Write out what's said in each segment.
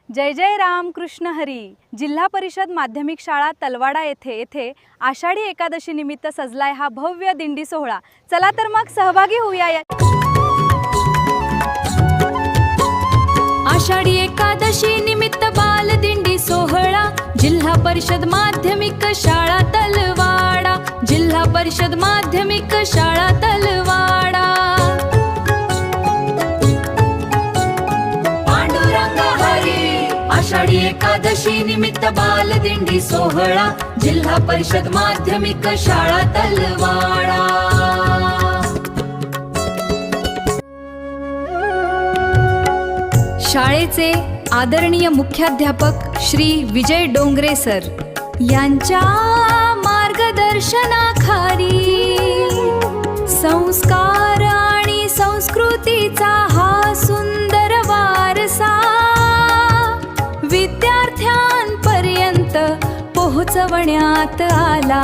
जय जय राम कृष्ण हरी. जिल्हा परिषद माध्यमिक शाळा तलवाडा येथे आषाढी एकादशी निमित्त सजलाय हा भव्य दिंडी सोहळा. चला तर मग सहभागी होऊया. आषाढी एकादशी निमित्त बाल दिंडी सोहळा. जिल्हा परिषद माध्यमिक शाळा तलवाडा. जिल्हा परिषद माध्यमिक शाळा तलवाडा. आषाढी एकादशी निमित्त बाल दिंडी सोहळा. जिल्हा परिषद माध्यमिक शाळा तलवाडा. शाळेचे आदरणीय मुख्याध्यापक श्री विजय डोंगरे सर यांच्या मार्गदर्शनाखाली संस्कार आणि संस्कृतीचा हा सुंदर वारसा विद्यार्थ्यांपर्यंत पोहोचवण्यात आला.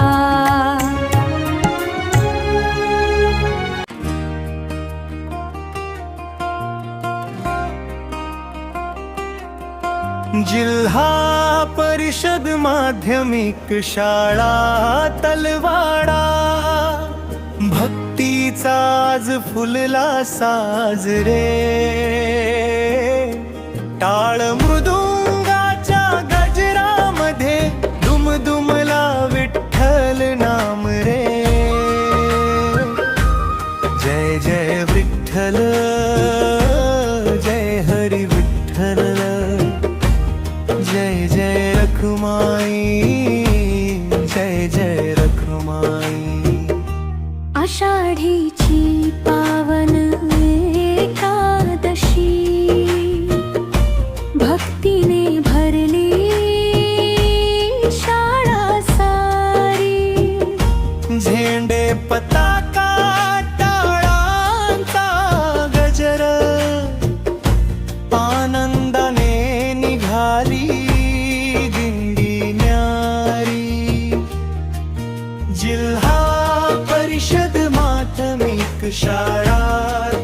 जिल्हा परिषद माध्यमिक शाळा तलवाडा. भक्तीचा आज फुलला साज रे. टाळ मृदुंगाच्या गजरामध्ये दुमदुमला विठ्ठल नाम रे. जय जय विठ्ठल जय हरी विठ्ठल. जय जय रखुमाई जय जय रखुमाई. आषाढीची पावन एकादशी भक्तीने भरली शाळा सारी. झेंडे पताका टाळांचा गजर आनंदाने निघाली दिंडी न्यारी. जिल्हा परिषद माध्यमिक शाळा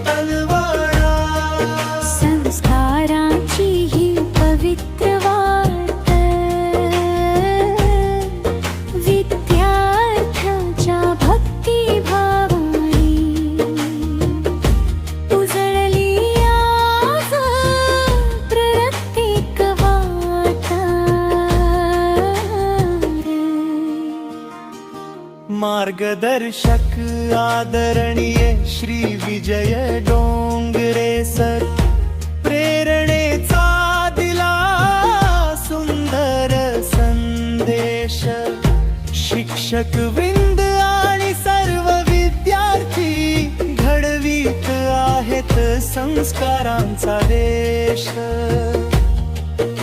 तलवाडा. संस्काराची ही पवित्र वाट विद्यार्थ्याच्या भक्तिभावाने उजळली आज प्रत्येक वाट. मार्गदर्शक आदरणीय श्री विजय डोंगरे सर प्रेरणेचा दिला सुंदर संदेश. शिक्षक वृंद आणि सर्व विद्यार्थी घडवीत आहेत संस्कारांचा देश.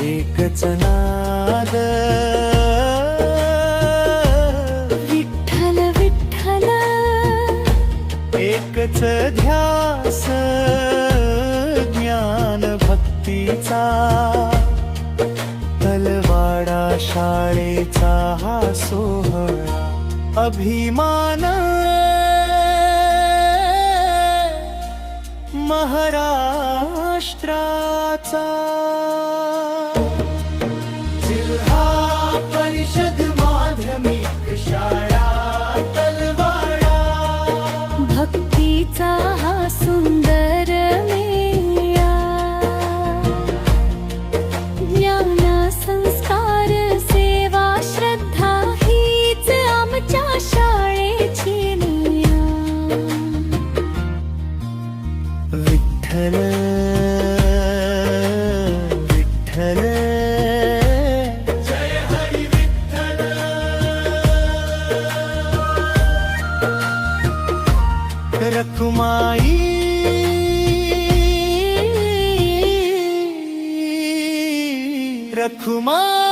एकच नाद विठ्ठल विठ्ठल. एकच ध्यास ज्ञान भक्तीचा. तलवाडा शाळेचा हा सोहळा अभिमान महाराष्ट्राचा. जिल्हा परिषद माध्यमिक शाळा तलवाडा. भक्तीचा हा सुंदर मेळा. ज्ञान संस्कार सेवा श्रद्धा हीच आमच्या शाळेची निया. विठ्ठल विठ्ठल जय हरी विठ्ठल. रखुमाई रखुमाई.